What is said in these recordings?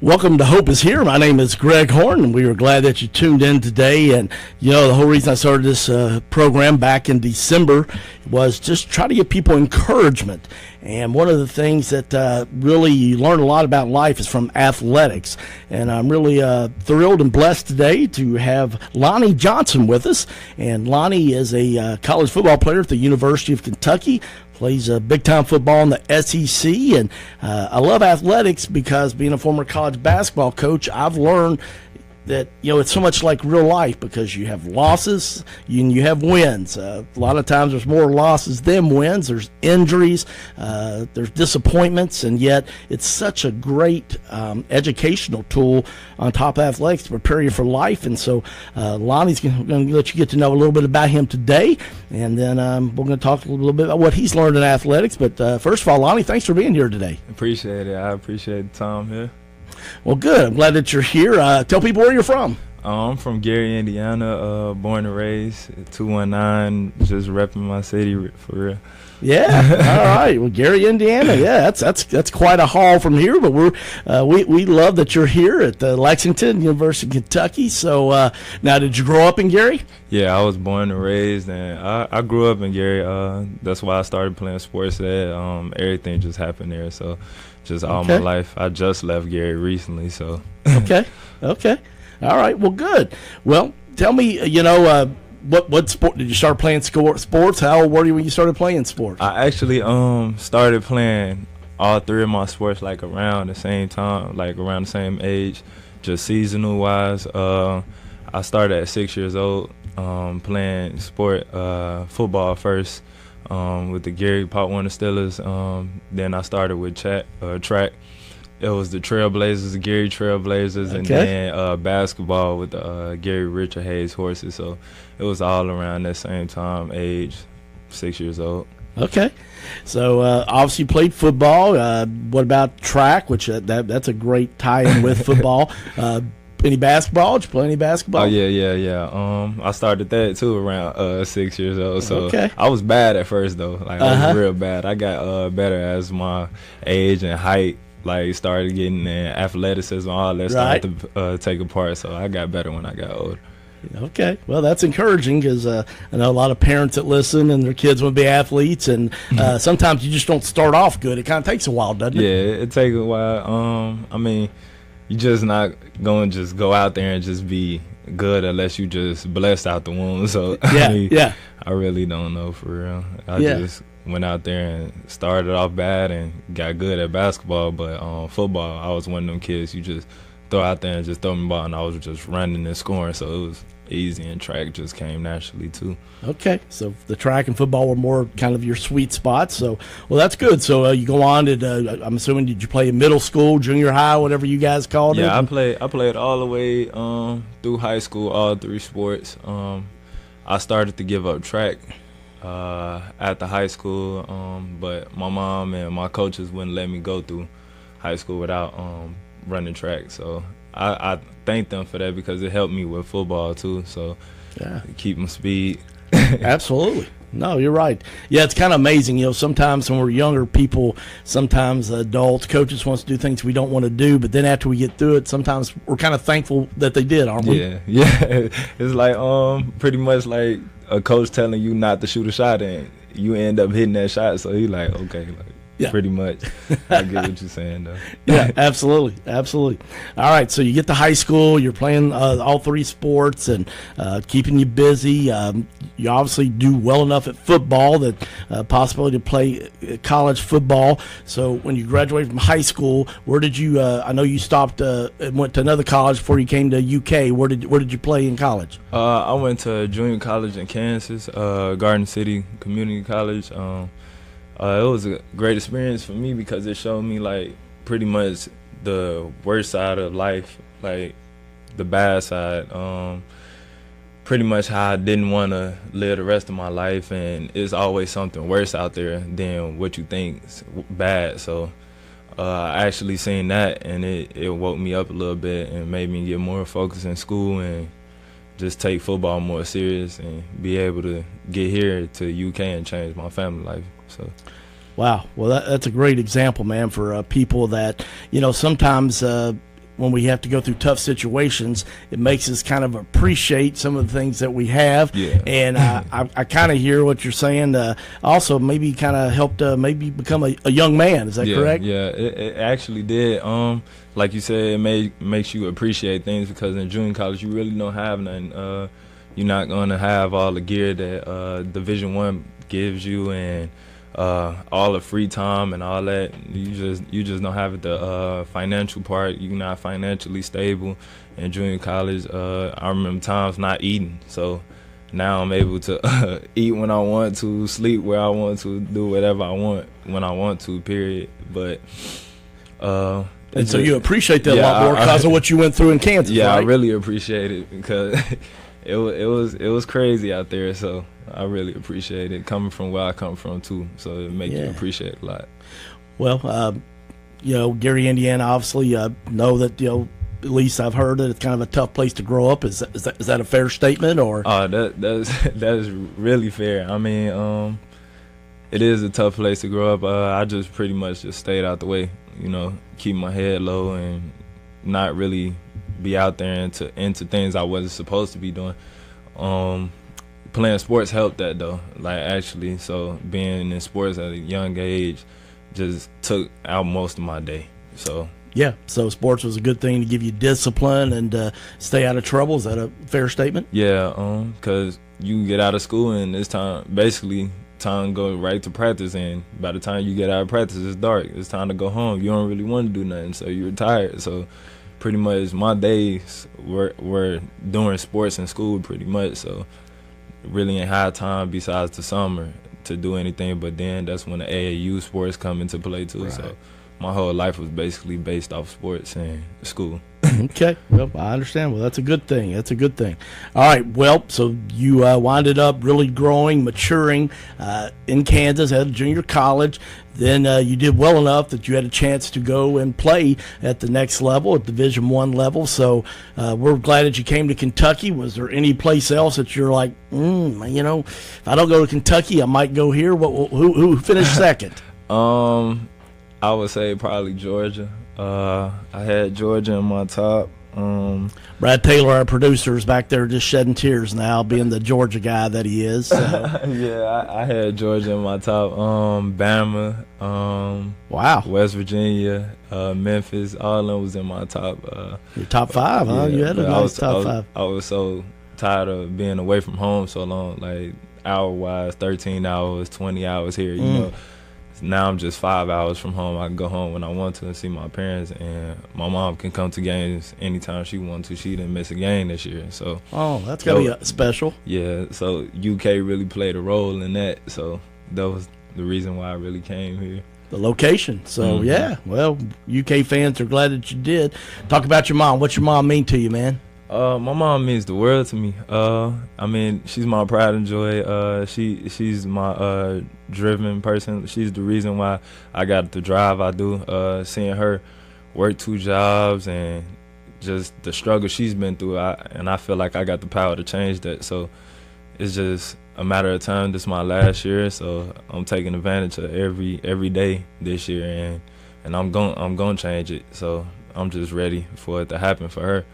Welcome to Hope is Here. My name is Greg Horn, and we are glad that you tuned in today. And, the whole reason I started this program back in December was just try to give people encouragement. And one of the things that really you learn a lot about life is from athletics. And I'm really thrilled and blessed today to have Lonny Johnson with us. And Lonnie is a college football player at the University of Kentucky. Plays big-time football in the SEC, and I love athletics because being a former college basketball coach, I've learned that, it's so much like real life because you have losses and you have wins. A lot of times there's more losses than wins. There's injuries, there's disappointments, and yet it's such a great educational tool on top of athletics to prepare you for life. And so Lonnie's going to let you get to know a little bit about him today, and then we're going to talk a little bit about what he's learned in athletics. But first of all, Lonnie, thanks for being here today. Appreciate it. I appreciate the time here. Well, good. I'm glad that you're here. Tell people where you're from. I'm from Gary, Indiana, born and raised, 219, just repping my city for real. Yeah, all right. Well, Gary, Indiana, yeah, that's quite a haul from here. But we love that you're here at Lexington, University of Kentucky. So now, did you grow up in Gary? Yeah, I was born and raised, and I grew up in Gary. That's why I started playing sports there. Everything just happened there, so just all my life. I just left Gary recently, so. Okay. All right, well, good. Well, tell me, what sport did you start playing sports? How old were you when you started playing sports? I actually started playing all three of my sports like around the same time, like around the same age, just seasonal wise. I started at 6 years old playing football first with the Gary Pop Warner Steelers. Then I started with track. It was the Trailblazers, the Gary Trailblazers, and then basketball with the Gary Richard Hayes Horses. So it was all around that same time, age, 6 years old. Okay. So obviously you played football. What about track, which that's a great tie-in with football. Any basketball? Did you play any basketball? Oh, yeah. I started that, too, around 6 years old. So I was bad at first, though. Like, I was real bad. I got better as my age and height started getting athleticism, all that started to take apart. So I got better when I got older. Okay, well, that's encouraging because I know a lot of parents that listen and their kids want to be athletes, and sometimes you just don't start off good. It kind of takes a while, doesn't it? Yeah, it takes a while. I mean, you're just not going to just go out there and just be good unless you just blessed out the womb. So I really don't know for real. I just went out there and started off bad and got good at basketball, but football, I was one of them kids you just throw out there and just throw me the ball, and I was just running and scoring, so it was easy, and track just came naturally too. Okay, so the track and football were more kind of your sweet spots. So, well, that's good. So you go on to, I'm assuming, did you play in middle school, junior high, whatever you guys called it? Yeah, I played all the way through high school, all three sports. I started to give up track after high school, but my mom and my coaches wouldn't let me go through high school without running track. So I thank them for that because it helped me with football too. So keep my speed. Absolutely. No, you're right. Yeah, it's kind of amazing. Sometimes when we're younger people, sometimes adults, coaches want to do things we don't want to do, but then after we get through it, sometimes we're kind of thankful that they did, aren't we? Yeah. It's like pretty much like a coach telling you not to shoot a shot and you end up hitting that shot. So he's like, okay, pretty much. I get what you're saying, though. Yeah, absolutely. All right, so you get to high school, you're playing all three sports and keeping you busy. You obviously do well enough at football that possibility to play college football. So when you graduated from high school, where did you I know you stopped and went to another college before you came to UK. Where did you play in college? I went to junior college in Kansas, Garden City Community College. It was a great experience for me because it showed me pretty much the worst side of life, the bad side. Pretty much how I didn't want to live the rest of my life, and it's always something worse out there than what you think is bad. So I actually seen that, and it woke me up a little bit and made me get more focused in school and just take football more serious and be able to get here to UK and change my family life. So, wow. Well, that's a great example, man, for people that, sometimes when we have to go through tough situations, it makes us kind of appreciate some of the things that we have. Yeah. And I kind of hear what you're saying. Also, maybe kind of helped maybe become a young man. Is that correct? Yeah, it actually did. Like you said, it makes you appreciate things, because in junior college you really don't have nothing. You're not gonna have all the gear that Division I gives you, and all the free time and all that. You just don't have the financial part. You're not financially stable in junior college. I remember times not eating, so now I'm able to eat when I want to, sleep where I want to, do whatever I want when I want to, period. But and so you appreciate that a lot more because of what you went through in Kansas. Yeah, right? I really appreciate it, because it was crazy out there. So I really appreciate it, coming from where I come from too. So it makes you appreciate it a lot. Well, Gary, Indiana, obviously know that at least I've heard that it's kind of a tough place to grow up. Is that a fair statement, or? That is really fair. I mean, it is a tough place to grow up. I just pretty much just stayed out the way, keep my head low and not really be out there into things I wasn't supposed to be doing. Playing sports helped that though, actually. So being in sports at a young age just took out most of my day. So yeah, so sports was a good thing to give you discipline and stay out of trouble. Is that a fair statement? Yeah, because you get out of school and it's time to go right to practice, and by the time you get out of practice, it's dark. It's time to go home. You don't really want to do nothing, so you're tired. So pretty much my days were doing sports in school pretty much, so really ain't had time besides the summer to do anything. But then that's when the AAU sports come into play too. Right. So my whole life was basically based off sports and school. Okay, well, I understand. Well, that's a good thing. That's a good thing. All right, well, so you winded up really growing, maturing in Kansas at a junior college. Then you did well enough that you had a chance to go and play at the next level, at Division I level. So we're glad that you came to Kentucky. Was there any place else that you're like, if I don't go to Kentucky, I might go here? Who finished second? I would say probably Georgia. I had Georgia in my top. Brad Taylor, our producer, is back there just shedding tears now, being the Georgia guy that he is. So. Yeah, I had Georgia in my top. Bama, wow, West Virginia, Memphis, all of them was in my top. Your top five, huh? You had a nice top five. I was so tired of being away from home so long, like hour-wise, 13 hours, 20 hours here, you know. Now I'm just 5 hours from home. I can go home when I want to and see my parents, and my mom can come to games anytime she wants to. She didn't miss a game this year, so. Oh, that's gotta be special. Yeah, so UK really played a role in that. So that was the reason why I really came here. The location. So yeah, well, UK fans are glad that you did. Talk about your mom. What's your mom mean to you, man? My mom means the world to me. I mean, she's my pride and joy. She's my driven person. She's the reason why I got the drive I do. Seeing her work 2 jobs and just the struggle she's been through, and I feel like I got the power to change that. So it's just a matter of time. This is my last year, so I'm taking advantage of every day this year, and I'm gonna change it. So I'm just ready for it to happen for her.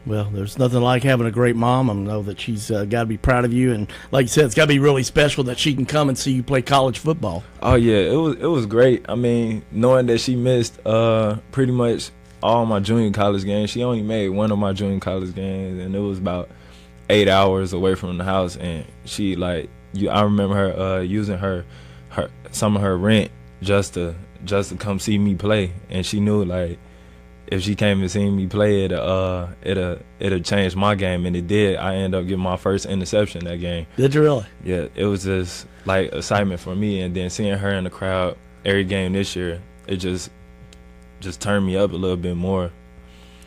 Well, there's nothing like having a great mom. I know that she's got to be proud of you, and like you said, it's got to be really special that she can come and see you play college football. Oh yeah, it was great. I mean, knowing that she missed pretty much all my junior college games. She only made one of my junior college games, and it was about 8 hours away from the house. And she I remember her using her some of her rent just to come see me play, and she knew if she came and seen me play, it'll change my game, and it did. I ended up getting my first interception that game. Did you really? Yeah, it was just excitement for me, and then seeing her in the crowd every game this year, it just turned me up a little bit more.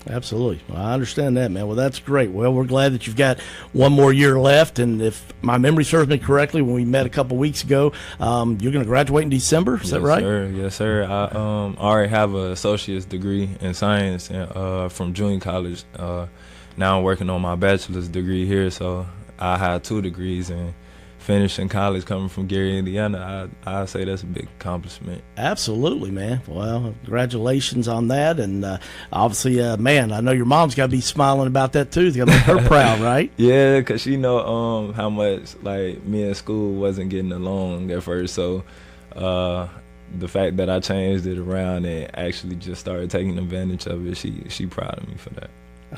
Absolutely. Well, I understand that, man. Well, that's great. Well, we're glad that you've got one more year left, and if my memory serves me correctly, when we met a couple weeks ago, you're going to graduate in December. Is that right? Yes, sir. I already have an associate's degree in science from junior college. Now I'm working on my bachelor's degree here, so I have 2 degrees, and finishing college coming from Gary, Indiana, I say that's a big accomplishment. Absolutely, man. Well, congratulations on that. And obviously, man, I know your mom's got to be smiling about that too. It's got to make her proud, right? Yeah, because she know how much, like, me in school wasn't getting along at first. So the fact that I changed it around and actually just started taking advantage of it, she proud of me for that.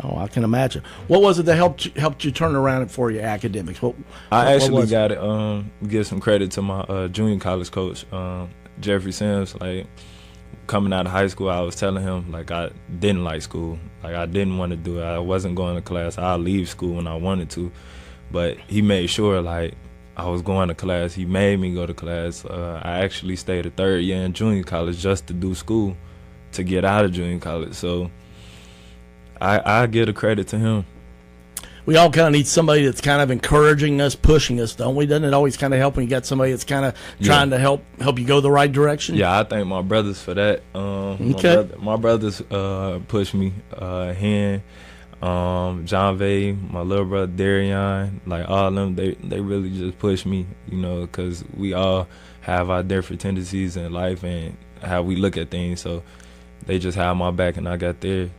Oh, I can imagine. What was it that helped you turn around for your academics? I actually got to give some credit to my junior college coach, Jeffrey Sims. Like, coming out of high school, I was telling him, like, I didn't like school. Like, I didn't want to do it. I wasn't going to class. I'll leave school when I wanted to. But he made sure, like, I was going to class. He made me go to class. I actually stayed a third year in junior college just to do school, to get out of junior college. So I give the credit to him. We all kind of need somebody that's kind of encouraging us, pushing us, don't we? Doesn't it always kind of help when you got somebody that's kind of trying to help you go the right direction? Yeah, I thank my brothers for that. Okay. My brothers pushed me. Hen, John Vay, my little brother Darion, like all of them, they really just pushed me, you know, because we all have our different tendencies in life and how we look at things. So they just had my back and I got theirs.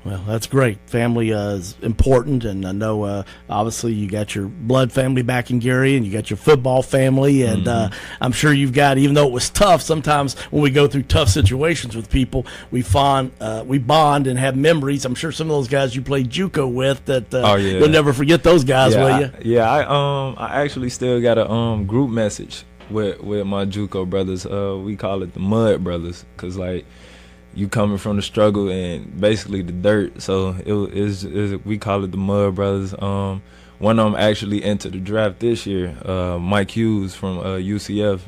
Well, that's great. Family is important, and I know obviously you got your blood family back in Gary, and you got your football family, and I'm sure you've got, even though it was tough, sometimes when we go through tough situations with people, we bond and have memories. I'm sure some of those guys you played JUCO with that you'll never forget those guys, will you? I actually still got a group message with my JUCO brothers. We call it the Mud Brothers, because, like, you coming from the struggle and basically the dirt, so we call it the Mud Brothers. One of them actually entered the draft this year, Mike Hughes from UCF,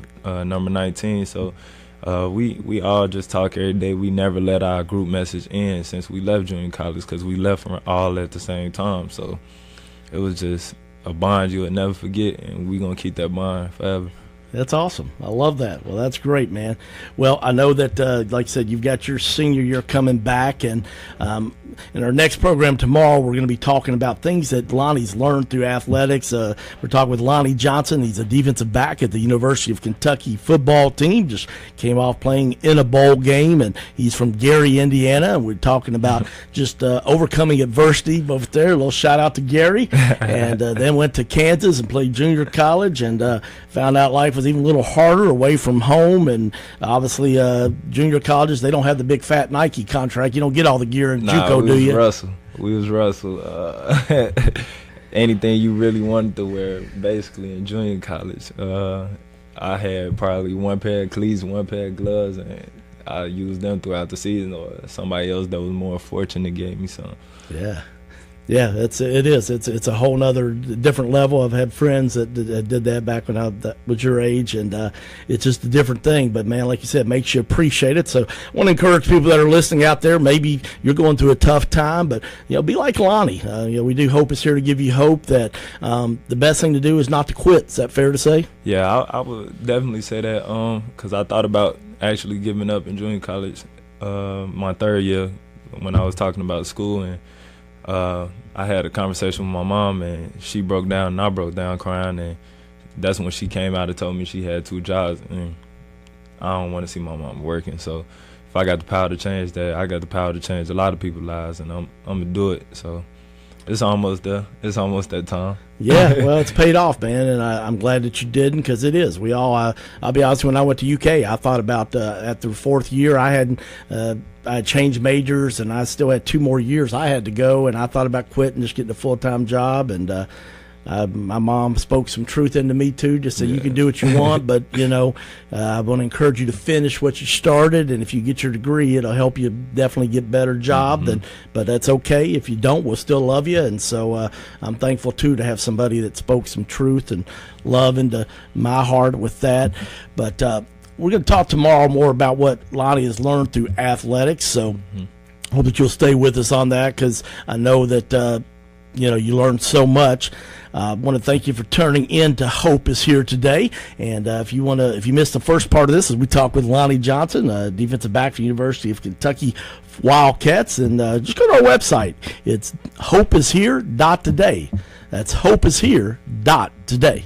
number 19. So we all just talk every day. We never let our group message end since we left junior college, because we left all at the same time. So it was just a bond you would never forget, and we gonna keep that bond forever. That's awesome. I love that. Well, that's great, man. Well, I know that, like I said, you've got your senior year coming back, and in our next program tomorrow, we're going to be talking about things that Lonnie's learned through athletics. We're talking with Lonny Johnson. He's a defensive back at the University of Kentucky football team. Just came off playing in a bowl game, and he's from Gary, Indiana. And we're talking about just overcoming adversity over there. A little shout out to Gary. And then went to Kansas and played junior college, and found out life was even a little harder away from home. And obviously junior colleges, they don't have the big fat Nike contract. You don't get all the gear in JUCO, do you? We was Russell. Anything you really wanted to wear basically in junior college. I had probably one pair of cleats, one pair of gloves, and I used them throughout the season, or somebody else that was more fortunate gave me some. Yeah, it is. It's a whole nother different level. I've had friends that did that back when I was your age, and it's just a different thing. But, man, like you said, it makes you appreciate it. So I want to encourage people that are listening out there. Maybe you're going through a tough time, but, be like Lonnie. We do Hope is here to give you hope that the best thing to do is not to quit. Is that fair to say? Yeah, I would definitely say that, because I thought about actually giving up in junior college my third year when I was talking about school, and I had a conversation with my mom, and she broke down, and I broke down crying, and that's when she came out and told me she had 2 jobs, and I don't want to see my mom working. So if I got the power to change that, I got the power to change a lot of people's lives, and I'm gonna do it. So it's almost there. It's almost that time. Yeah, well, it's paid off, man, and I'm glad that you didn't, because it is. We all, I'll be honest, when I went to UK, I thought about at the 4th year, I had changed majors, and I still had 2 more years I had to go, and I thought about quitting, just getting a full-time job, and my mom spoke some truth into me too, just said you can do what you want, but I want to encourage you to finish what you started, and if you get your degree, it'll help you definitely get a better job. But that's okay. If you don't, we'll still love you. And so I'm thankful too to have somebody that spoke some truth and love into my heart with that. But we're going to talk tomorrow more about what Lonnie has learned through athletics. So hope that you'll stay with us on that, because I know that you learned so much. I want to thank you for turning in to Hope is Here today. And if you missed the first part of this, as we talk with Lonny Johnson, defensive back for the University of Kentucky Wildcats, and just go to our website. It's hopeishere.today. That's hopeishere.today.